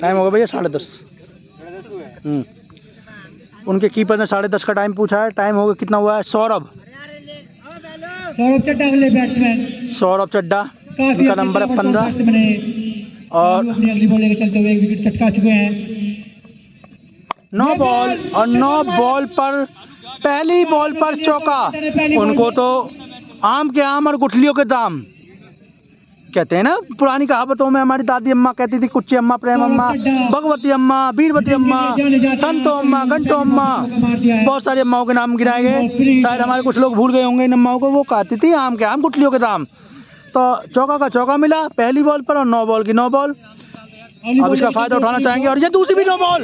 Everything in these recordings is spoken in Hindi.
टाइम होगा भैया 10:30। उनके कीपर ने 10:30 का टाइम पूछा है। टाइम होगा कितना हुआ है? सौरभ चड्डा वाले बैट्समैन, सौरभ चड्डा, उनका नंबर है 15 और अपनी अगली बॉल लेकर चलते हुए विकेट चटका चुके हैं। 9 बॉल और 9 बॉल पर पहली बॉल पर चौका। उनको तो आम के आम और गुठलियों के दाम कहते हैं ना। पुरानी कहावतों में हमारी दादी अम्मा कहती थी, कुच्ची अम्मा, प्रेम अम्मा, भगवती अम्मा, बीरवती अम्मा, संतो अम्मा, घंटो अम्मा, बहुत सारी अम्माओं के नाम गिनाए गए। शायद हमारे कुछ लोग भूल गए होंगे इन अम्माओं को। वो कहती थी आम के आम गुठलियों के दाम। तो चौका का चौका मिला पहली बॉल पर और 9 बॉल की 9 बॉल। अब इसका फायदा उठाना चाहेंगे और ये दूसरी भी 9 बॉल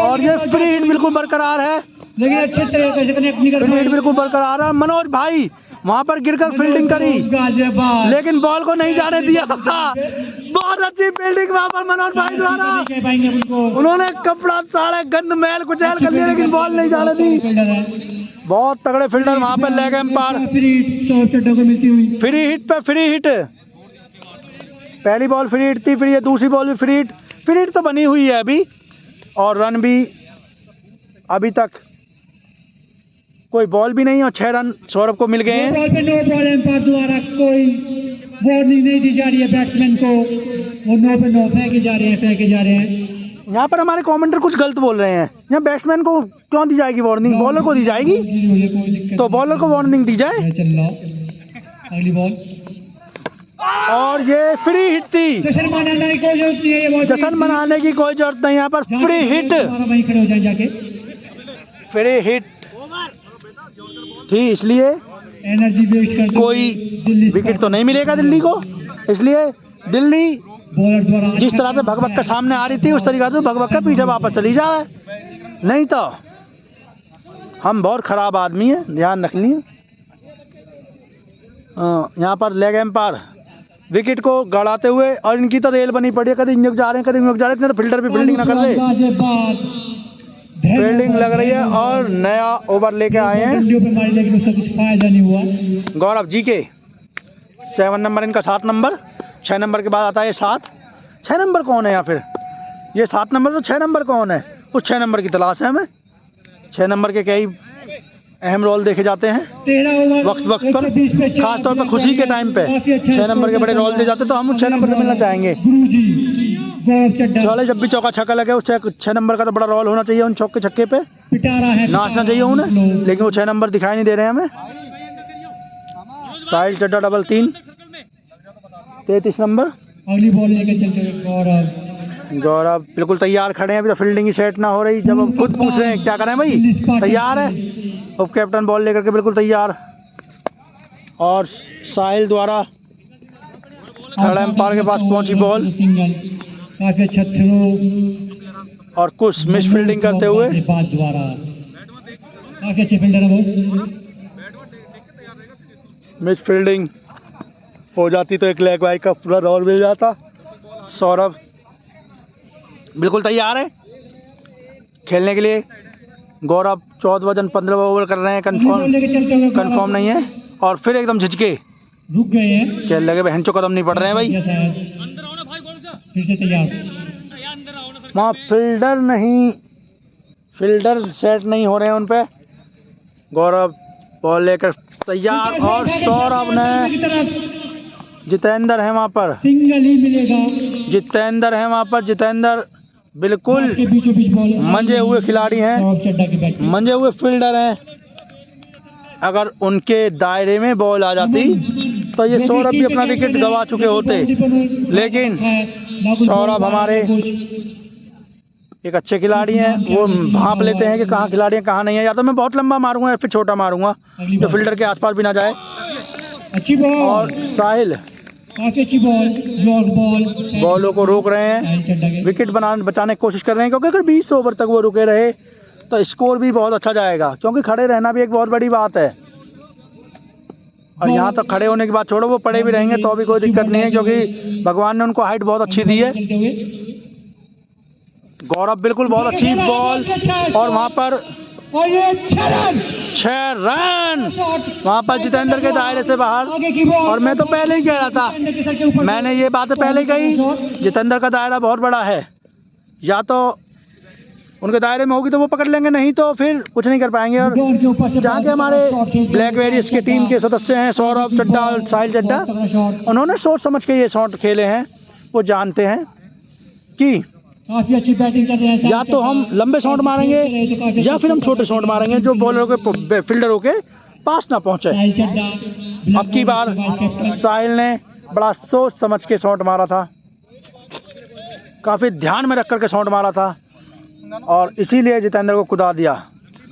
और ये फ्री हिट बिल्कुल बरकरार है, लेकिन अच्छे तरीके से कनेक्ट नहीं कर फ्री हिट बिल्कुल बरकरार है। मनोज भाई वहां पर गिरकर फील्डिंग करी लेकिन बॉल को नहीं जाने दिया। बहुत अच्छी फील्डिंग वहां पर मनोज भाई द्वारा। उन्होंने कपड़ा साड़े गंद मैल कुचैल कर लिया लेकिन बॉल नहीं जाने दी। बहुत तगड़े फील्डर वहां पर लेग एम्पायर। फ्री हिट पे फ्री हिट, पहली बॉल फ्री हिट थी, फिर ये दूसरी बॉल भी फ्री हिट। फ्री हिट तो बनी हुई है अभी और रन भी अभी तक कोई बॉल भी नहीं और 6 रन सौरभ को मिल गए हैं। बॉल पे नो बॉल एम्पायर द्वारा कोई वार्निंग नहीं दी जा रही है बैट्समैन को। वो 9 पे 9 फेंके जा रहे हैं। यहाँ पर हमारे कमेंटर कुछ गलत बोल रहे हैं। यहाँ बैट्समैन को क्यों दी जाएगी वार्निंग? बॉलर को दी जाएगी तो बॉलर को वार्निंग दी जाए। अगली बॉल और ये फ्री हिट थी। जश्न मनाने की कोई जरूरत नहीं है। जश्न मनाने की कोई जरूरत नहीं। यहाँ पर फ्री हिट, वहीं खड़े हो जाए जाके। फ्री हिट थी इसलिए एनर्जी वेस्ट करते कोई विकेट तो नहीं मिलेगा दिल्ली को। इसलिए दिल्ली बॉलर द्वारा जिस तरह से भगवत के सामने आ रही थी उस तरीके से भगवत के पीछे वापस चली जाए। नहीं तो हम बहुत खराब आदमी हैं, ध्यान रखनी है। यहाँ पर लेग एम्पायर विकेट को गड़ाते हुए और इनकी तो रेल बनी पड़ी है, कभी इंजक जा रहे हैं कभी इंजक जा रहे हैं। इतने तो फील्डर भी फील्डिंग ना कर रहे। फील्डिंग लग रही है और नया ओवर लेके आए हैं लेकिन उससे कुछ फायदा नहीं हुआ। गौरव जी के 7 नंबर, इनका 7 नंबर। 6 नंबर के बाद आता है 7। 6 नंबर कौन है या फिर ये 7 नंबर? तो 6 नंबर कौन है? उस 6 नंबर की तलाश है हमें। 6 नंबर के कई अहम रोल देखे जाते हैं वक्त वक्त पर, खास तौर पर खुशी के टाइम पे 6 नंबर के बड़े रोल दिए जाते हैं। तो हम उस 6 नंबर से मिलना चाहेंगे। चले जब भी चौका छक्का लगे उस 6 नंबर का तो बड़ा रोल होना चाहिए। उन चौके छक्के पे नाचना चाहिए उन्हें, लेकिन वो 6 नंबर दिखाई नहीं दे रहे हैं हमें। साहिल चड्डा डबल 3, 33 नंबर। अगली बॉल लेकर चलते हुए गौरव बिल्कुल तैयार खड़े हैं। अभी तो फील्डिंग ही सेट ना हो रही। जब हम खुद पूछ रहे हैं क्या करें भाई, तैयार है। उप कैप्टन बॉल लेकर के बिल्कुल तैयार। और साहिल द्वारा थर्ड एम्पायर के पास पहुंची बॉल काफी अच्छा थ्रो और कुछ मिस फील्डिंग करते हुए द्वारा काफी अच्छे फील्डर है वो। मिस फील्डिंग हो जाती तो एक लेग बाई का पूरा रोल मिल जाता। सौरभ बिल्कुल तैयार है खेलने के लिए। गौरव 14 वजन 15 ओवर कर रहे हैं। कंफर्म नहीं है और फिर एकदम झिझके रुक गए हैं। खेल लगे बहन चो कदम नहीं पड़ रहे हैं भाई। फिर से तैयार। वहाँ फील्डर नहीं, फील्डर सेट नहीं हो रहे हैं उन पे। गौरव बॉल लेकर तैयार और सौरभ ने, जितेंद्र है वहाँ पर, सिंगल ही मिलेगा। जितेंद्र है वहाँ पर। जितेंद्र बिल्कुल बीचों बीच बॉल, मंजे हुए खिलाड़ी हैं, मंजे हुए फील्डर हैं। अगर उनके दायरे में बॉल आ जाती तो ये सौरभ भी अपना विकेट गंवा चुके होते। लेकिन सौरभ हमारे एक अच्छे खिलाड़ी हैं, वो भांप लेते हैं कि कहाँ खिलाड़ी हैं कहाँ नहीं है। या तो मैं बहुत लंबा मारूंगा या फिर छोटा मारूंगा जो फील्डर के आसपास भी ना जाए। अच्छी बॉल और साहिल काफी अच्छी बॉल, बॉलों को रोक रहे हैं, विकेट बचाने की कोशिश कर रहे हैं। क्योंकि अगर 20 ओवर तक वो रुके रहे तो स्कोर भी बहुत अच्छा जाएगा। क्योंकि खड़े रहना भी एक बहुत बड़ी बात है और यहाँ तक खड़े होने की बात छोड़ो, वो पड़े भी रहेंगे तो भी कोई दिक्कत नहीं है क्योंकि भगवान ने उनको हाइट बहुत अच्छी दी है। गौरव बिल्कुल बहुत अच्छी बॉल और वहाँ पर और ये 6 रन 6 रन शॉट वहां पर जितेंद्र के दायरे से बाहर। आगे की बॉल और मैं तो पहले ही कह रहा था, जितेंद्र के सर के ऊपर मैंने ये बात पहले ही कही, जितेंद्र का दायरा बहुत बड़ा है, या तो उनके दायरे में होगी तो वो पकड़ लेंगे, नहीं तो फिर कुछ नहीं कर पाएंगे। और के ऊपर से जहाँ के हमारे ब्लैक वेरियस के टीम के सदस्य हैं सौरभ चड्डा और साहिल चड्डा, उन्होंने सोच समझ के ये शॉट खेले हैं। वो जानते हैं कि काफी अच्छी बैटिंग कर रहे हैं। या तो हम लंबे शॉट मारेंगे या फिर हम छोटे शॉट मारेंगे जो बॉलरों के फील्डरों के पास ना पहुंचे। साहिल चड्डा अब की बार साहिल ने बड़ा सोच समझ के शॉट मारा था, काफ़ी ध्यान में रख कर के शॉट मारा था, और इसीलिए जितेंद्र को कुदा दिया।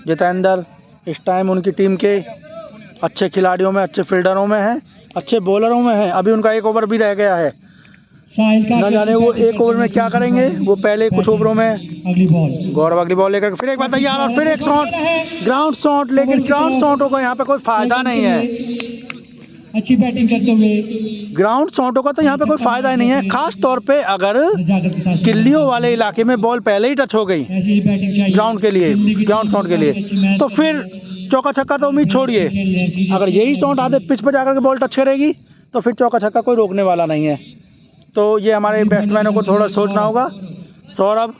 जितेंद्र इस टाइम उनकी टीम के अच्छे खिलाड़ियों में, अच्छे फील्डरों में है, अच्छे बॉलरों में है। अभी उनका 1 ओवर भी रह गया है, न जाने वो 1 ओवर में क्या करेंगे। वो पहले कुछ ओवरों में अगली बॉल गौरव अगली बॉल लेकर फिर एक बार तैयार, और फिर एक शॉट, ग्राउंड शॉट। लेकिन ग्राउंड शॉटों का यहाँ पे कोई फायदा नहीं है, अच्छी बैटिंग करते हुए ग्राउंड शॉटों का तो यहाँ पे कोई फायदा ही नहीं है। खास तौर पे अगर नजाकत के साथ किल्लियों वाले इलाके में बॉल पहले ही टच हो गई ऐसी ही बैटिंग चाहिए ग्राउंड के लिए, ग्राउंड शॉट के लिए, तो फिर चौका छक्का तो उम्मीद छोड़िए। अगर यही शॉट आधे पिच पर जाकर के बॉल टच करेगी तो फिर चौका छक्का कोई रोकने वाला नहीं है। तो ये हमारे बैट्समैनों को थोड़ा सोचना होगा। सौरभ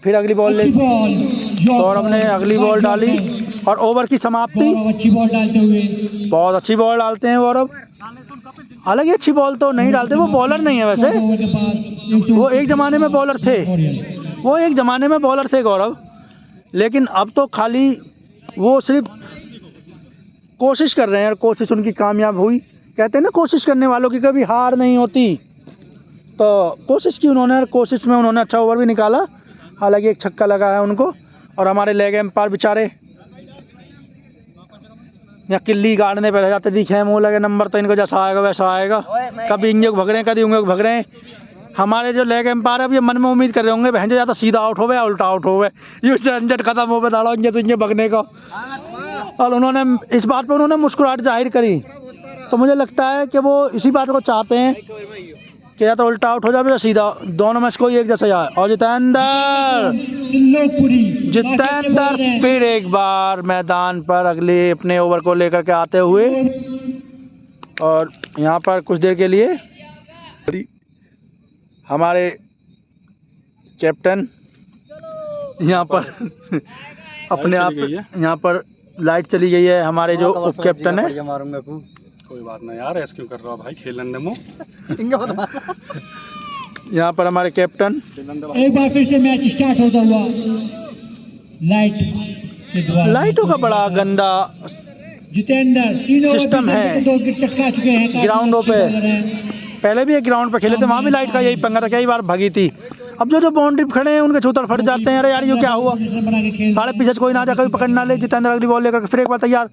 फिर अगली बॉल ले, सौरभ ने अगली बॉल डाली और ओवर की समाप्ति। अच्छी बॉल डालते हुए बहुत अच्छी बॉल डालते हैं गौरव, हालांकि अच्छी बॉल तो नहीं डालते, वो बॉलर नहीं है वैसे, वो एक ज़माने में बॉलर थे, वो एक ज़माने में बॉलर थे गौरव, लेकिन अब तो खाली वो सिर्फ कोशिश कर रहे हैं और कोशिश उनकी कामयाब हुई। कहते हैं ना कोशिश करने वालों की कभी हार नहीं होती, तो कोशिश की उन्होंने, और कोशिश में उन्होंने अच्छा ओवर भी निकाला। हालांकि एक छक्का लगा है उनको। और हमारे लेग एम्पायर बेचारे या किल्ली गाड़ने पर रह जाते दिखे, मुँह लगे नंबर तो इनको जैसा आएगा वैसा आएगा, कभी इंगे को भग रहे हैं कभी उंगे को भग रहे हैं। हमारे जो लेग एम्पायर है अब ये मन में उम्मीद कर रहे होंगे बहन जो या तो सीधा आउट हो गया या उल्टा आउट हो गए, ये झंझट खत्म हो गया इंगे तो इंगे भगने का। और उन्होंने इस बात पर उन्होंने मुस्कुराहट जाहिर करी, तो मुझे लगता है कि वो इसी बात को चाहते हैं कि या तो उल्टा आउट हो जाए या सीधा, दोनों में से कोई एक जैसा जाए। और जितेंद्र फिर एक बार मैदान पर अगले अपने ओवर को लेकर के आते हुए, और यहाँ पर कुछ देर के लिए हमारे कैप्टन यहाँ पर अपने आप, यहाँ पर लाइट चली गई है। हमारे जो उप कैप्टन है, कोई बात नहीं यार, ऐसे क्यों कर रहा भाई, खेलन दे यहाँ पर हमारे कैप्टन। एक बार फिर से मैच स्टार्ट होता हुआ लाइट के द्वारा, लाइटों का बड़ा गंदा जितेंद्र सिस्टम है चटका चुके हैं ग्राउंडों पे। पहले भी एक ग्राउंड पे खेले थे, वहाँ भी लाइट का यही पंगा था, कई बार भगी थी। अब जो बाउंड्री खड़े हैं उनके छूतर फट जाते हैं, अरे यार ये क्या हुआ, साढ़े पीछे कोई ना जाकर पकड़ ना ले। जितेंद्र अगली बॉल लेकर फिर एक बार तैयार,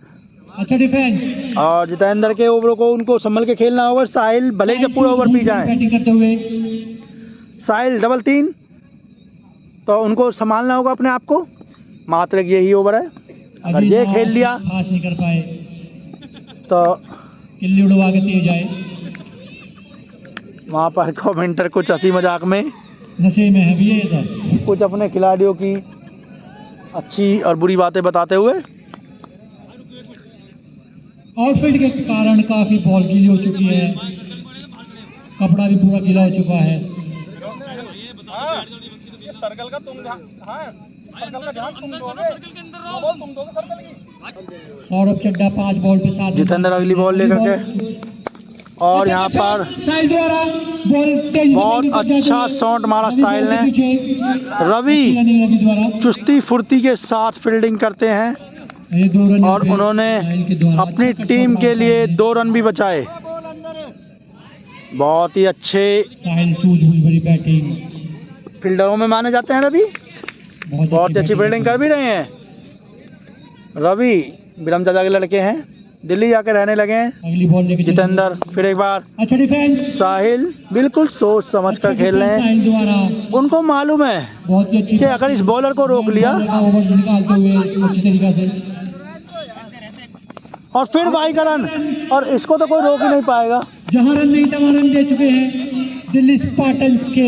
अच्छा डिफेंस, और जितेंद्र के ओवरों को उनको संभल के खेलना होगा। साहिल भले ही जब पूरा ओवर पी जाए, बैटिंग करते हुए साहिल डबल 3, तो उनको संभालना होगा अपने आप को। मात्र यही ओवर है, अगर ये खेल लिया पास नहीं कर पाए तो किल्ली उड़वा के तेज आए। वहाँ पर कमेंटर कुछ हंसी मजाक में नशे में है भी ये तो। कुछ अपने खिलाड़ियों की अच्छी और बुरी बातें बताते हुए। आउटफील्ड के कारण काफी बॉल गीली हो चुकी है, कपड़ा भी पूरा गीला हो चुका है। सर्कल का तुम सर्कल का ध्यान तुम दोगे, बॉल तुम दोगे सर्कल की। सौरभ चड्डा 5 बॉल पे 7। जितेंद्र अगली बॉल लेकर के, और यहाँ पर साहिल द्वारा बॉल बहुत अच्छा शॉट मारा साहिल ने। रवि चुस्ती फुर्ती के साथ फील्डिंग करते हैं, और उन्होंने अपनी टीम के लिए 2 रन भी बचाए। बहुत ही अच्छे साहिल सूझबूझ भरी बैटिंग फील्डरों में माने जाते हैं रवि, बहुत ही अच्छी फील्डिंग कर भी रहे हैं। रवि बिरमजादा के लड़के हैं, दिल्ली जाकर रहने लगे हैं। अगली बॉल लेके जितेंद्र फिर एक बार, अच्छा डिफेंस, साहिल बिल्कुल सोच समझ कर खेल रहे हैं। साहिल द्वारा उनको मालूम है बहुत ही अच्छी कि अगर इस बॉलर को रोक लिया ओवर निकालते हुए अच्छी तरीके से, और फिर बाई का रन, और इसको तो कोई रोक ही नहीं पाएगा। जहां रन नहीं था वहां रन दे चुके हैं दिल्ली स्पार्टन्स के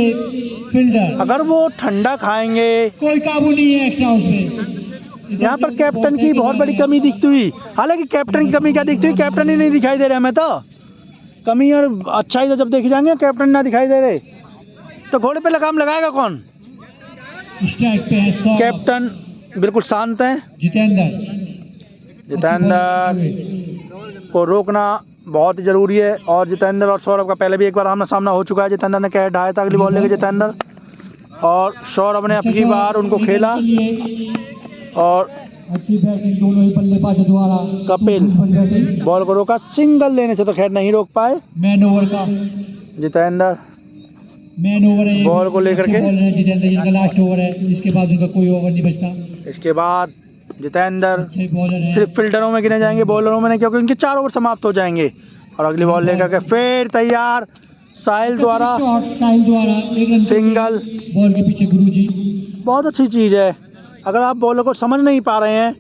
फील्डर। अगर वो ठंडा खाएंगे कोई काबू नहीं है एक्स्ट्रा हाउस में। यहाँ पर कैप्टन की बहुत बड़ी कमी दिखती हुई, हालांकि कैप्टन की कमी क्या दिखती हुई, कैप्टन ही नहीं दिखाई दे रहे हमें तो। कमी और अच्छाई तो जब देखी जाएंगे, कैप्टन ना दिखाई दे रहे तो घोड़े पे लगाम लगाएगा कौन? स्ट्राइक पे है सौरभ। कैप्टन बिल्कुल शांत हैं। जितेंद्र को रोकना बहुत ही जरूरी है। और जितेंद्र और सौरभ का पहले भी एक बार आमना सामना हो चुका है। जितेंद्र ने कैच ढाया था, अगली बॉल लेके जितेंद्र और सौरभ ने अपनी बार उनको खेला और अच्छी बैटिंग दोनों ही बल्लेबाजों द्वारा। कपिल बॉल को रोका, सिंगल लेने से तो खैर नहीं रोक पाए। मैन ओवर का जितेंद्र मैन ओवर है बॉल को लेकर के। जितेंद्र जिनका लास्ट ओवर है, इसके बाद उनका कोई ओवर नहीं बचता। इसके बाद जितेंद्र अच्छे बॉलर हैं। सिर्फ फील्डरों में गिने जाएंगे, बॉलरों में नहीं, क्योंकि उनके 4 ओवर समाप्त हो जाएंगे। और अगली बॉल लेकर के फिर तैयार साहिल द्वारा साहिल द्वारा एक रन सिंगल। बॉल के पीछे गुरुजी। बहुत अच्छी चीज़ है, अगर आप बॉलर को समझ नहीं पा रहे हैं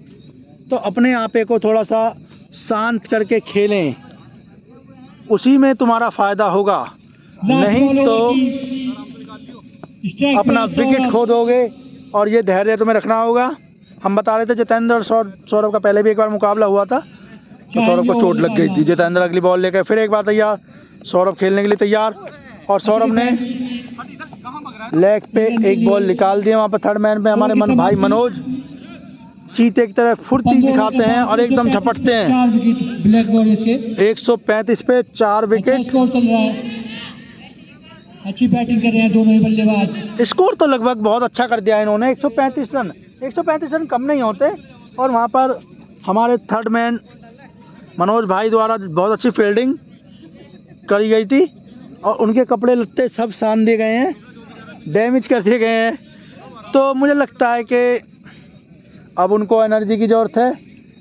तो अपने आपे को थोड़ा सा शांत करके खेलें, उसी में तुम्हारा फायदा होगा। नहीं तो अपना विकेट खो दोगे और ये धैर्य तुम्हें रखना होगा। हम बता रहे थे जितेंद्र और सौरभ का पहले भी एक बार मुकाबला हुआ था तो सौरभ को चोट लग गई थी। जितेंद्र अगली बॉल लेकर फिर एक बार तैयार, सौरभ खेलने के लिए तैयार और सौरभ ने लेग पे एक बॉल निकाल दिया। वहाँ पर थर्ड मैन पे हमारे भाई मनोज चीते की तरह फुर्ती दिखाते हैं और एकदम झपटते हैं। 4 विकेट ब्लैक बॉल इसके। 135 पे 4 विकेट। स्कोर चल रहा है, अच्छी बैटिंग कर रहे हैं दोनों ही बल्लेबाज। स्कोर तो लगभग बहुत अच्छा कर दिया इन्होंने। 135 रन, 135 रन कम नहीं होते। और वहाँ पर हमारे थर्ड मैन मनोज भाई द्वारा बहुत अच्छी फील्डिंग करी गई थी और उनके कपड़े लत्ते सब सान दिए गए हैं, डैमेज कर दिए गए हैं। तो मुझे लगता है कि अब उनको एनर्जी की ज़रूरत है,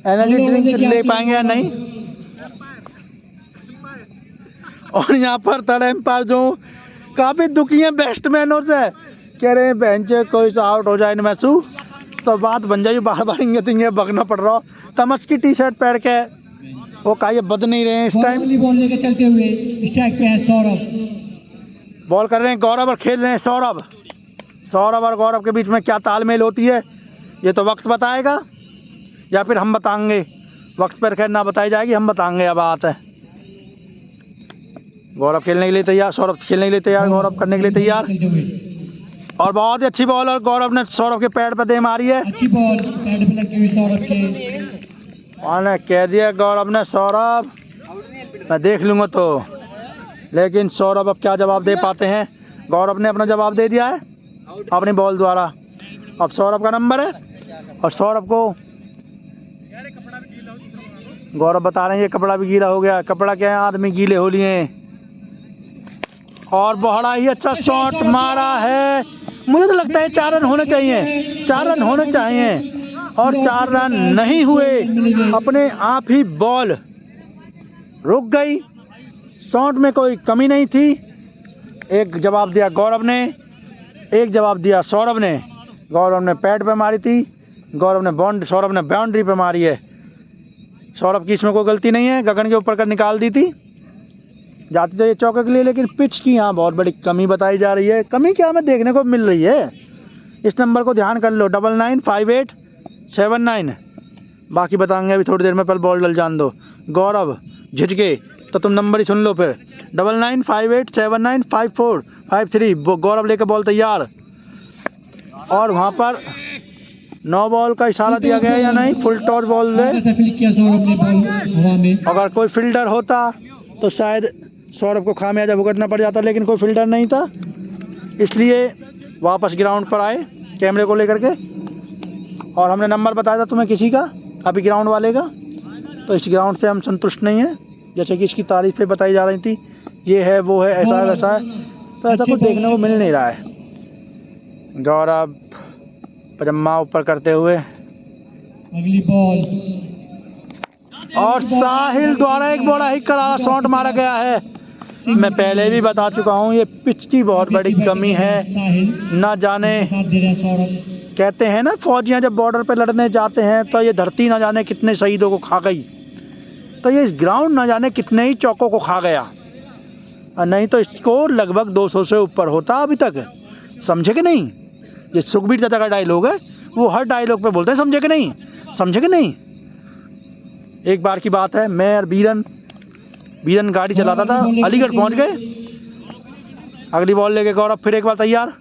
एनर्जी ड्रिंक ले पाएंगे या नहीं। और यहाँ पर थर्ड एम्पायर जो काफ़ी दुखी हैं बैट्समैनों से, कह रहे हैं बेंच कोई सा आउट हो जाए इनमें सू तो बात बन जाएगी। बार बार इंगे तिंगे बगना पड़ रहा। तमस की टी शर्ट पहन के वो का ये बद नहीं रहे हैं इस टाइम। बॉल लेकर चलते हुए स्ट्राइक पे है सौरभ। बॉल कर रहे हैं गौरव और खेल रहे हैं सौरभ। सौरभ और गौरव के बीच में क्या तालमेल होती है ये तो वक्त बताएगा या फिर हम बताएंगे। वक्त पर खैर ना बताई जाएगी, हम बताएंगे। अब बात है गौरव खेलने के लिए तैयार, सौरभ खेलने के लिए तैयार, गौरव करने के लिए तैयार। और बहुत ही अच्छी बॉल और गौरव ने सौरभ के पैड पर दे मारी है। अच्छी बॉल पैड पे लगती हुई सौरभ के। और कह दिया गौरव ने, सौरभ मैं देख लूँगा तो। लेकिन सौरभ अब क्या जवाब दे पाते हैं। गौरव ने अपना जवाब दे दिया है अपनी बॉल द्वारा। अब सौरभ का नंबर है और सौरभ को गौरव बता रहे हैं ये कपड़ा भी गीला हो गया। कपड़ा क्या है, आदमी गीले हो लिए हैं। और बड़ा ही अच्छा शॉट मारा है। मुझे तो लगता है 4 रन होने चाहिए, 4 रन होने चाहिए और 4 रन नहीं हुए। अपने आप ही बॉल रुक गई। शॉट में कोई कमी नहीं थी। एक जवाब दिया गौरव ने, एक जवाब दिया सौरभ ने। गौरव ने पैड पे मारी थी, सौरभ ने बाउंड्री पे मारी है। सौरभ की इसमें कोई गलती नहीं है, गगन के ऊपर कर निकाल दी थी, जाती तो ये चौके के लिए। लेकिन पिच की यहाँ बहुत बड़ी कमी बताई जा रही है। कमी क्या हमें देखने को मिल रही है, इस नंबर को ध्यान कर लो, 995879। बाकी बताएंगे अभी थोड़ी देर में, पहले बॉल डल जान दो। गौरव झिझके तो तुम नंबर ही सुन लो फिर, 9958795453। गौरव लेकर बॉल तैयार और वहाँ पर 9 बॉल का इशारा दिया गया या नहीं, फुल टॉस बॉल दे। अगर कोई फील्डर होता तो शायद सौरभ को खामियाजा भुगतना पड़ जाता, लेकिन कोई फील्डर नहीं था, इसलिए वापस ग्राउंड पर आए कैमरे को लेकर के। और हमने नंबर बताया था तुम्हें किसी का, अभी ग्राउंड वाले का। तो इस ग्राउंड से हम संतुष्ट नहीं हैं, जैसे कि इसकी तारीफ़ें बताई जा रही थी, ये है वो है ऐसा है वैसा है, तो ऐसा कुछ देखने को मिल नहीं रहा है। गौरव पजामा ऊपर करते हुए, अगली बॉल और साहिल द्वारा एक बड़ा ही करारा शॉट मारा गया है। मैं पहले भी बता चुका हूँ, ये पिच की बहुत बड़ी कमी है। ना जाने कहते हैं ना, फौजियाँ जब बॉर्डर पे लड़ने जाते हैं तो ये धरती ना जाने कितने शहीदों को खा गई, तो ये ग्राउंड ना जाने कितने ही चौकों को खा गया। और नहीं तो स्कोर लगभग 200 से ऊपर होता अभी तक, समझे कि नहीं। ये सुखबीर चाचा का डायलॉग है, वो हर डायलॉग पे बोलते हैं, समझे कि नहीं, समझे कि नहीं। एक बार की बात है, मैं और बीरन गाड़ी चलाता था, अलीगढ़ पहुंच गए, अगली बॉल लेके गौरव फिर एक बार तैयार,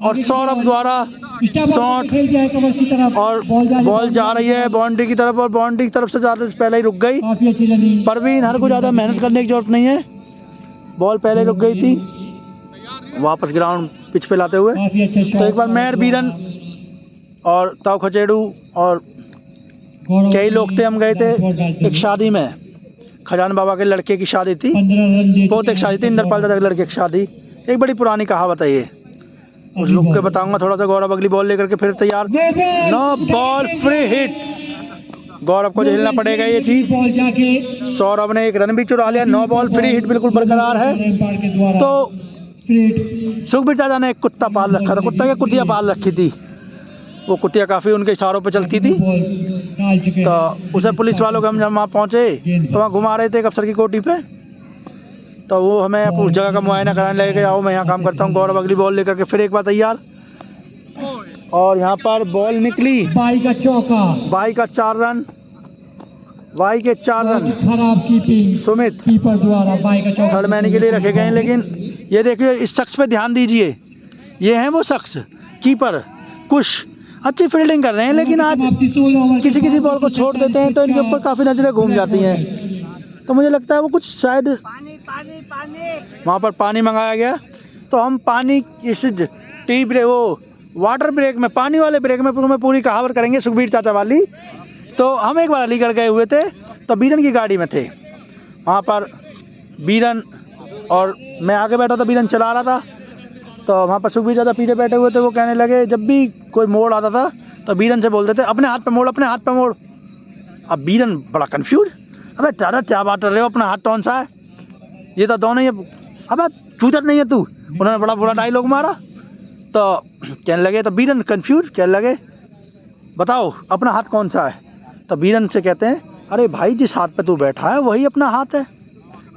और सौरभ द्वारा शॉट, खेल दिया है कवर्स की तरफ और बॉल जा रही है बाउंड्री की तरफ, और बाउंड्री की तरफ से ज़्यादा पहले ही रुक गई। काफी अच्छी रनिंग। परवीन हर को ज़्यादा मेहनत करने की जरूरत नहीं है, बॉल पहले रुक गई थी, वापस ग्राउंड पिच पे लाते हुए। काफी अच्छा शॉट। तो एक बार मैं बीरन और ताऊ खचेड़ू और कई लोग थे, हम गए थे एक शादी में, खजान बाबा के लड़के की शादी थी, 15 रन दे बहुत एक शादी थी, इंद्रपाल दादा के लड़के की शादी, एक बड़ी पुरानी कहावत है ये, उस रुक के बताऊंगा थोड़ा सा। गौरव अगली बॉल लेकर के फिर तैयार, नो बॉल फ्री हिट, गौरव को झेलना पड़ेगा ये चीज। बॉल जाके सौरभ ने एक रन भी चुरा लिया, नो बॉल फ्री हिट बिल्कुल बरकरार है। एम्पायर के द्वारा तो फ्री हिट। सुखबीर दादा ने एक कुत्ता पाल रखा था, कुत्ता या कुतिया पाल रखी थी, वो कुतिया काफ़ी उनके इशारों पे चलती थी। बॉल डाल चुके तो हैं। उसे पुलिस वालों के हम जब वहाँ पहुँचे तो वहाँ घुमा रहे थे एक अफसर की कोठी पे, तो वो हमें उस जगह का मुआयना कराने लगे कि आओ मैं यहाँ काम करता हूँ। गौरव अगली बॉल लेकर के फिर एक बार तैयार, और यहाँ पर बॉल निकली, बाई का चौका, बाई का 4 रन, बाई के 4 बहुत रन खराब कीपिंग सुमित कीपर द्वारा बाई का चौका थर्ड मैन के लिए रखे गए हैं। लेकिन ये देखिए इस शख्स पे ध्यान दीजिए, ये है वो शख्स कीपर, कुछ अच्छी फील्डिंग कर रहे हैं, लेकिन आज किसी किसी बॉल को छोड़ देते हैं तो इनके ऊपर काफ़ी नज़रें घूम जाती हैं। तो मुझे लगता है वो कुछ शायद वहाँ पर पानी मंगाया गया, तो हम पानी इस टी ब्रेक, वो वाटर ब्रेक में, पानी वाले ब्रेक में तुम्हें पूरी कहावत करेंगे सुखबीर चाचा वाली। तो हम एक बार अलीगढ़ गए हुए थे, तो बीरन की गाड़ी में थे, वहाँ पर बीरन और मैं आगे बैठा था, बीरन चला रहा था, तो वहाँ पर सुखबीर चाचा पीछे बैठे हुए थे। वो कहने लगे जब भी कोई मोड़ आता था तो बीरन से बोलते थे अपने हाथ पे मोड़, अपने हाथ पे मोड़। अब बीरन बड़ा कंफ्यूज, अबे दादा क्या बात कर रहे हो, अपना हाथ कौन सा है, ये तो दोनों ही, अबे चूतर नहीं है तू। उन्होंने बड़ा बुरा डायलॉग मारा, तो कहने लगे, तो बीरन कंफ्यूज कहने लगे बताओ अपना हाथ कौन सा है। तो बीरन से कहते हैं अरे भाई जिस हाथ पे तू बैठा है वही अपना हाथ है,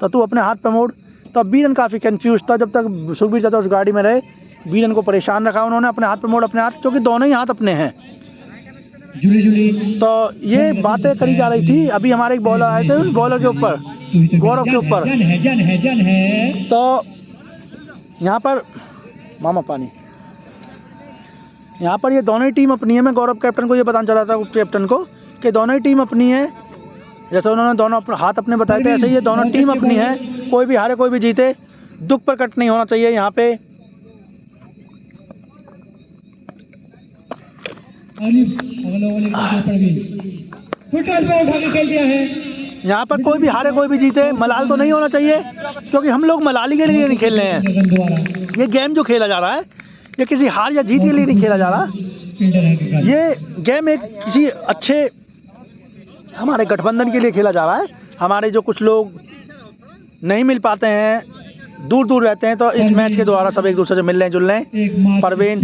तो तू अपने हाथ पे मोड़। तो बीरन काफ़ी कंफ्यूज था, जब तक सुखबीर चाचा उस गाड़ी में रहे बीरन को परेशान रखा उन्होंने, अपने हाथ पे मोड़ अपने हाथ, क्योंकि दोनों ही हाथ अपने हैं। जुली जुली तो ये बातें करी जा रही थी। अभी हमारे एक बॉलर आए थे, उन बॉलर के ऊपर, गौरव के ऊपर, जन है। तो यहाँ पर मामा पानी, यहाँ पर ये दोनों ही टीम अपनी है। मैं गौरव कैप्टन को ये बताना चाह रहा था, कैप्टन को, कि दोनों ही टीम अपनी है। जैसे उन्होंने दोनों हाथ अपने बताए थे, ऐसे ही ये दोनों टीम अपनी है, कोई भी हारे कोई भी जीते, दुख प्रकट नहीं होना चाहिए यहाँ पे। फुटबॉल पे उठा के खेल दिया है। यहाँ पर कोई भी हारे कोई भी जीते, मलाल तो नहीं होना चाहिए, क्योंकि हम लोग मलाली के लिए नहीं खेल रहे हैं। ये गेम जो खेला जा रहा है ये किसी हार या जीत के लिए नहीं खेला जा रहा, ये गेम एक किसी अच्छे हमारे गठबंधन के लिए खेला जा रहा है। हमारे जो कुछ लोग नहीं मिल पाते हैं, दूर दूर रहते हैं, तो इस मैच के द्वारा सब एक दूसरे से मिल रहे हैं, जुल रहे हैं। परवीन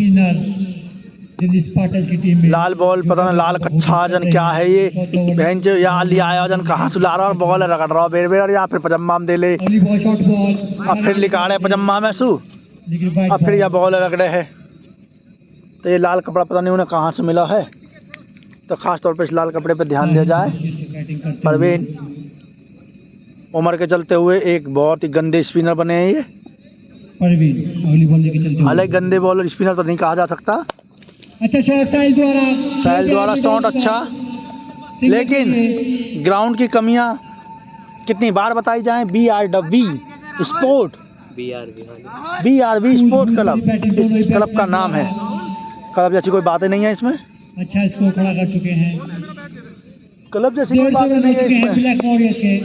की टीम में लाल बॉल, पता ना लाल कच्छा जन क्या है ये, बहन जो या लिया आया जन कहाँ से ला रहा, और बॉल रगड़ रहा बेर बेर, या फिर पजम्मा में दे ले, शॉट बॉल अब फिर लिकाड़े पजम्मा में सू, अब फिर यह बॉल रगड़े है। तो ये लाल कपड़ा पता नहीं उन्हें कहाँ से मिला है, तो खास तौर पे इस लाल कपड़े पे ध्यान दिया जाए। परवीन उम्र के चलते हुए एक बहुत ही गंदे स्पिनर बने हैं ये, परवीन अगली बॉल लेके चलते हैं। हालांकि गंदे बॉलर स्पिनर तो नहीं कहा जा सकता। अच्छा शॉट साहिल द्वारा शॉट अच्छा, लेकिन ग्राउंड की कमियां कितनी बार बताई जाएं। BRW sport, BRW sport club इस क्लब का नाम है। क्लब जैसी कोई बातें नहीं है इसमें, अच्छा इसको खड़ा कर चुके हैं, क्लब जैसी कोई बातें नहीं है इसमें। ब्लैक वॉरियर्स के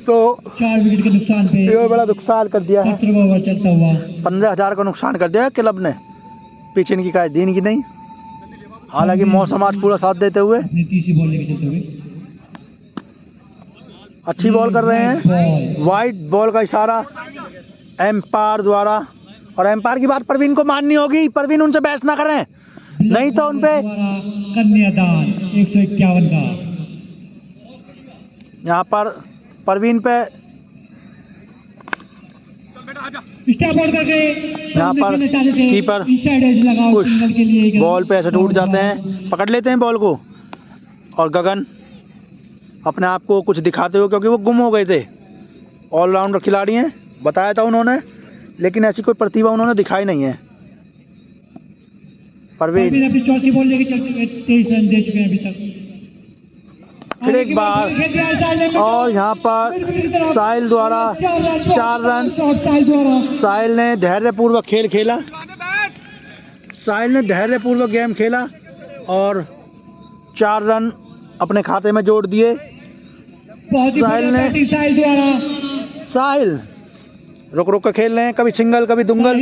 तो 4 विकेट के नुकसान पे ये बड़ा नुकसान कर दिया है, 17 ओवर चलता हुआ 15,000 का नुकसान कर दिया है क्लब ने, पीछे इनकी काय दीन की नहीं। हालांकि मौसम आज पूरा साथ देते हुए अपनी तीसरी बॉल लेके चलते हुए अच्छी बॉल कर रहे हैं। वाइट बॉल का इशारा एम्पायर द्वारा, और एम्पायर की बात परवीन को माननी होगी। परवीन उनसे बहस ना करें, नहीं तो उनपे कन्यादान 151 का। यहाँ पर परवीन पे स्टेप आउट करके यहाँ पर कीपर कुछ बॉल पे ऐसे टूट जाते हैं, पकड़ लेते हैं बॉल को, और गगन अपने आप को कुछ दिखाते हुए, क्योंकि वो गुम हो गए थे, ऑलराउंडर खिलाड़ी हैं बताया था उन्होंने, लेकिन ऐसी कोई प्रतिभा उन्होंने दिखाई नहीं है। परवीन अपनी चौथी बॉल लेके चल 23 रन दे चुके हैं अभी तक। फिर एक बार, और यहाँ पर साहिल द्वारा 4 रन। साहिल ने धैर्यपूर्वक खेल खेला, साहिल ने धैर्यपूर्वक गेम खेला और 4 रन अपने खाते में जोड़ दिए। साहिल रुक रुक कर खेल रहे हैं, कभी सिंगल कभी दुंगल,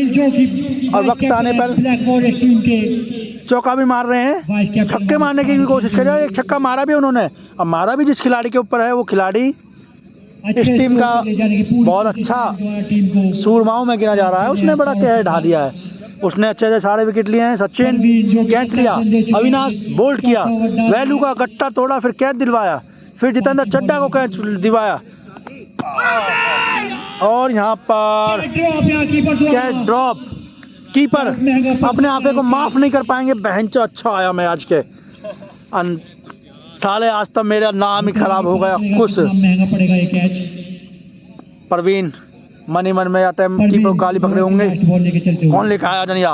और वक्त आने पर चौका भी मार रहे हैं, छक्के मारने की भी कोशिश कर रहे हैं। एक छक्का मारा भी उन्होंने, और मारा भी जिस खिलाड़ी के ऊपर है, वो खिलाड़ी इस टीम का बहुत अच्छा सूरमाओं में गिना जा रहा है। उसने बड़ा कहर ढा दिया है, उसने अच्छे से सारे विकेट लिए हैं। सचिन कैच लिया, अविनाश बोल्ड किया, वैल्यू का गट्टा तोड़ा, फिर कैच दिलवाया, फिर जितेंद्र चड्डा को कैच दिलवाया, और यहाँ पर कैच ड्रॉप। कीपर अपने आपे को माफ नहीं कर पाएंगे। बहनचो अच्छा आया मैं आज के साले, आज तक मेरा नाम ही खराब हो गया कुछ। महंगा पड़ेगा ये कैच। परवीन मनी मन में आते कीपर को गाली पकड़े होंगे, कौन लेकर आया जनिया,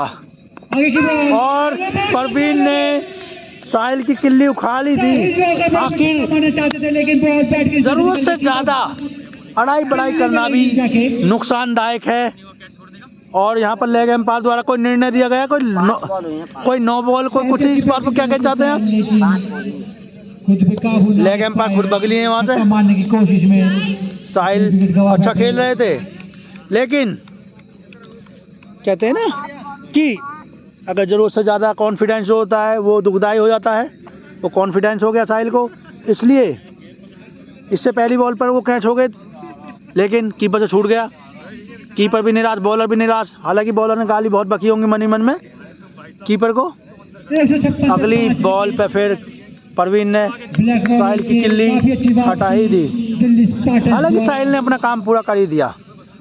और परवीन ने साहिल की किल्ली उखाड़ ली थी। आखिर जरूरत से ज्यादा अड़ाई बड़ाई करना भी नुकसानदायक है, और यहाँ पर लेग एम्पायर द्वारा कोई निर्णय दिया गया, कोई नो बॉल, कोई कुछ। इस बार पर क्या कहना चाहते हैं आप? लेग एम्पायर खुद बगली है वहाँ से। मारने की कोशिश में साहिल अच्छा खेल रहे थे, लेकिन कहते हैं ना कि अगर जरूरत से ज़्यादा कॉन्फिडेंस होता है वो दुखदाई हो जाता है। वो कॉन्फिडेंस हो गया साहिल को, इसलिए इससे पहली बॉल पर वो कैच हो गए, लेकिन कीपर से छूट गया। कीपर भी निराश, बॉलर भी निराश। हालांकि बॉलर ने गाली बहुत बकी होंगी मनी मन में कीपर को। अगली बॉल पे फिर परवीन ने साहिल की किल्ली हटा ही दी। हालांकि साहिल ने अपना काम पूरा कर ही दिया।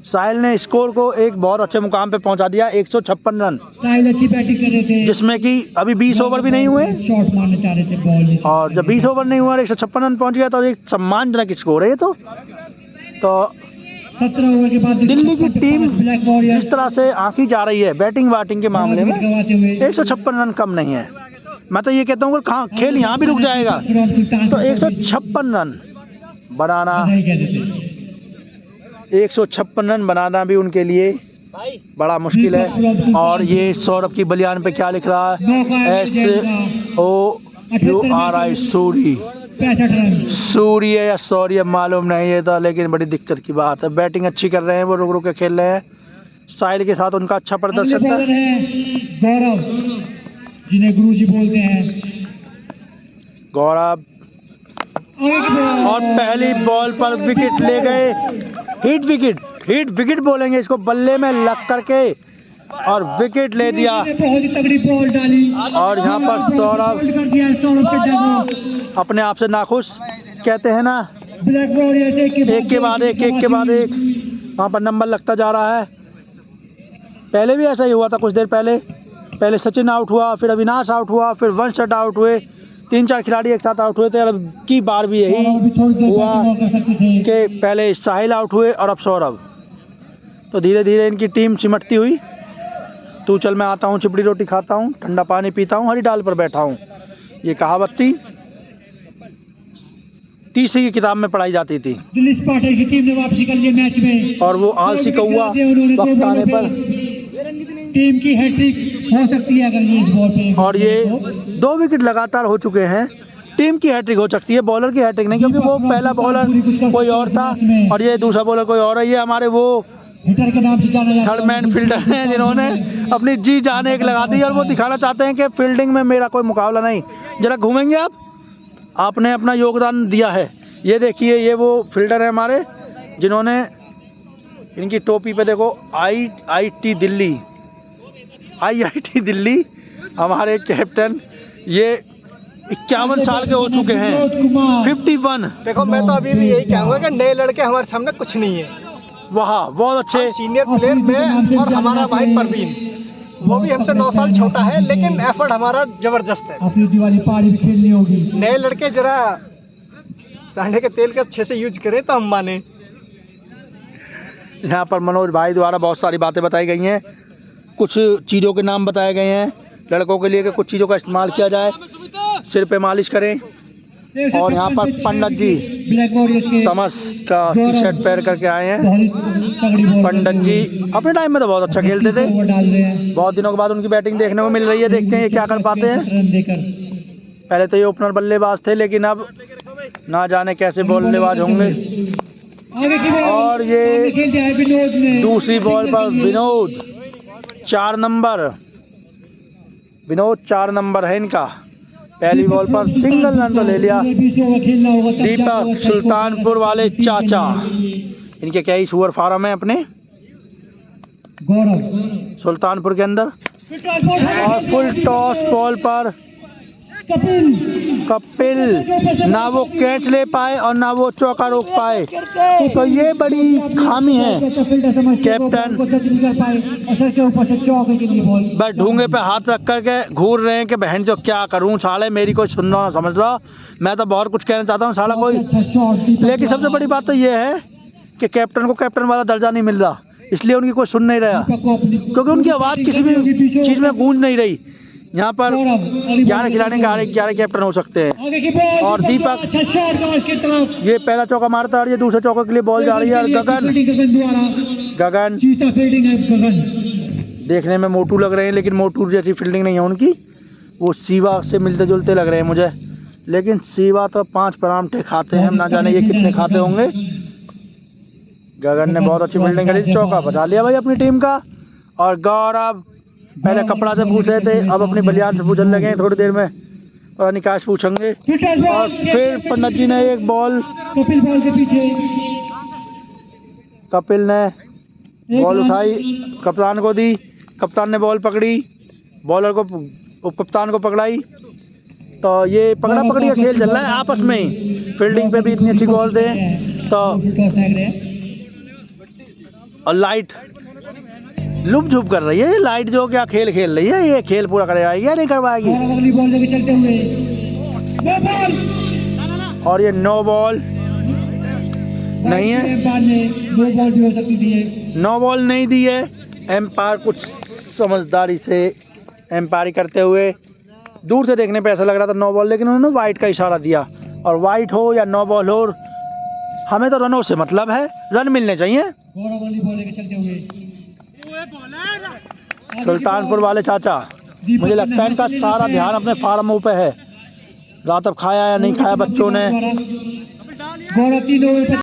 साहिल ने स्कोर को एक बहुत अच्छे मुकाम पे पहुंचा दिया, 156 रन। साहिल अच्छी बैटिंग कर रहे थे, जिसमें कि अभी 20 ओवर भी नहीं हुए, शॉट मारना चाह रहे थे बॉल, और जब 20 ओवर नहीं हुआ और 156 रन पहुंच गया तो एक सम्मानजनक स्कोर है ये। तो 17 ओवर के बाद दिल्ली की टीम जिस तरह से आंकी जा रही है बैटिंग बैटिंग के मामले में, 156 रन कम नहीं है। मैं तो ये कहता हूँ अगर खेल यहाँ भी रुक जाएगा तो 156 रन बनाना, 156 रन बनाना भी उनके लिए बड़ा मुश्किल है। और ये सौरभ की बलियान पे क्या लिख रहा है, SOURI सूरी, सूर्य या सौर्य मालूम नहीं है तो, लेकिन बड़ी दिक्कत की बात है। बैटिंग अच्छी कर रहे हैं वो, रुक रुक के खेल रहे हैं। साहिल के साथ उनका अच्छा प्रदर्शन था। गौरव जिन्हें गुरुजी बोलते हैं, गौरव, और पहली बॉल पर विकेट ले गए। हिट विकेट बोलेंगे इसको, बल्ले में लग करके और विकेट ले दिया। बहुत ही तगड़ी बॉल डाली, और यहाँ पर सौरभ अपने आप से नाखुश, कहते हैं ना एक के बाद एक वहाँ पर नंबर लगता जा रहा है। पहले भी ऐसा ही हुआ था कुछ देर पहले सचिन आउट हुआ, फिर अविनाश आउट हुआ, फिर वंशट आउट हुए, 3-4 खिलाड़ी एक साथ आउट हुए थे। अब की बार भी यही हुआ कि पहले साहिल आउट हुए और अब सौरभ। तो धीरे धीरे इनकी टीम सिमटती हुई, तू चल मैं आता हूँ, चिपड़ी रोटी खाता हूँ, ठंडा पानी पीता हूँ, हरी डाल पर बैठा हूँ, ये कहावत थी, तीसरी की किताब में पढ़ाई जाती थी। दिल्ली स्पार्टन की टीम ने वापसी कर ली मैच में, और वो आलसी कौवा वक्त आने पर टीम की हैट्रिक हो सकती है अगर ये इस बॉल पे, और ये 2 विकेट लगातार हो चुके हैं। टीम की हैट्रिक हो सकती है, बॉलर की हैट्रिक नहीं, क्योंकि वो पहला बॉलर कोई और था और ये दूसरा बॉलर कोई और है। ये हमारे वो हिटर के नाम से जाना जाता है, थर्ड मैन फील्डर हैं जिन्होंने अपनी जी जान एक लगा दी और वो दिखाना चाहते हैं कि फील्डिंग में मेरा कोई मुकाबला नहीं। जरा घूमेंगे आपने अपना योगदान दिया है। ये देखिए, ये वो फील्डर है हमारे जिन्होंने, इनकी टोपी पे देखो IIT दिल्ली, हमारे कैप्टन, ये 51 साल के हो चुके हैं, 51। देखो मैं तो अभी भी यही कहूँगा कि नए लड़के हमारे सामने कुछ नहीं है, वाह बहुत अच्छे। सीनियर प्लेयर में और हमारा भाई परवीन, वो भी हमसे 9 साल छोटा है, लेकिन एफर्ट हमारा जबरदस्त है। अफरीदी वाली पारी भी खेलनी होगी। नए लड़के जरा सांडे के तेल का अच्छे से यूज करें तो हम माने। यहाँ पर मनोज भाई द्वारा बहुत सारी बातें बताई गई हैं, कुछ चीज़ों के नाम बताए गए हैं लड़कों के लिए कि कुछ चीज़ों का इस्तेमाल किया जाए, सिर पे मालिश करें। और यहाँ पर पंडित जी ब्लैक वॉरियर्स के तमस का टी शर्ट पहन करके आए हैं। बहुत तगड़ी बॉल पंडित जी अपने टाइम में तो बहुत अच्छा खेलते थे, ओवर डाल रहे हैं बहुत दिनों के बाद उनकी बैटिंग देखने को मिल रही है। देखते हैं ये क्या कर पाते हैं। रन देकर पहले तो ये ओपनर बल्लेबाज थे, लेकिन अब ना जाने कैसे बल्लेबाज होंगे। आगे की बॉल और ये आगे खेलते हैं विनोद ने दूसरी बॉल पर विनोद 4 नंबर, विनोद 4 नंबर है इनका। पहली बॉल पर सिंगल रन तो ले लिया। 20 ओवर खेलना होगा तब दीपक जाकर अच्छा सुल्तानपुर स्कोर वाले कर चाचा, इनके क्या ही सुअर फार्म है अपने गौरव सुल्तानपुर के अंदर। और फुल टॉस बॉल पर कपिल ना वो कैच ले पाए और ना वो चौका रोक पाए, तो ये बड़ी खामी है। कैप्टन के ऊपर से चौके के लिए बॉल बस ढूंगे पे हाथ रख करके घूर रहे हैं कि बहन जो क्या करूं, साले मेरी कोई सुन रहा ना समझ रहा। मैं तो बहुत कुछ कहना चाहता हूं साला कोई, अच्छा शॉट लेकिन सबसे बड़ी बात तो ये है कि कैप्टन को कैप्टन वाला दर्जा नहीं मिल रहा, इसलिए उनकी कोई सुन नहीं रहा, क्योंकि उनकी आवाज़ किसी भी चीज़ में गूंज नहीं रही। यहाँ पर 11 खिलाड़ी के 11 कैप्टन हो सकते हैं। आगे की बॉल और दीपक अच्छा शॉट था उसकी तरफ ये पहला चौका मारता है और ये दूसरे चौके के लिए बॉल जा रही है। और गगन गगन चीता फील्डिंग है गगन देखने में मोटू लग रहे हैं, लेकिन मोटू जैसी फील्डिंग नहीं है उनकी, वो सीवा से मिलते जुलते लग रहे हैं मुझे। लेकिन सीवा तो 5 परांठे खाते हैं, हम ना जाने ये कितने खाते होंगे। गगन ने बहुत अच्छी फील्डिंग करी, चौका बचा लिया भाई अपनी टीम का। और गौरव पहले कपड़ा से पूछ रहे थे, अब अपनी बलियान से पूछने लगे हैं। थोड़ी देर में पता नहीं काश पूछेंगे। और फिर पंडित जी ने एक बॉल, कपिल बॉल के पीछे कपिल ने बॉल उठाई, कप्तान को दी, कप्तान ने बॉल पकड़ी, बॉलर को उप कप्तान को पकड़ाई। तो ये पकड़ा पकड़ी का खेल चल रहा है आपस में ही। फील्डिंग पे भी इतनी अच्छी बॉल दे तो। और लाइट लुप झुप कर रही है, लाइट जो क्या खेल खेल रही है, ये खेल पूरा करवाएगी या नहीं करवाएगी। अगली बॉल लेके चलते हुए नो बॉल और ये नो बॉल नहीं है, नो बॉल भी हो सकती थी। नो बॉल नहीं दी है। एम्पायर कुछ समझदारी से एम्पायरी करते हुए, दूर से देखने पे ऐसा लग रहा था नो बॉल, लेकिन उन्होंने वाइट का इशारा दिया। और वाइट हो या नो बॉल हो, हमें तो रनों से मतलब है, रन मिलने चाहिए। अगली बॉल लेके चलते हुए सुल्तानपुर वाले चाचा, मुझे लगता है इनका सारा ध्यान अपने फार्मों पे है। रात अब खाया या नहीं खाया बच्चों ने। गौरव 3 ओवर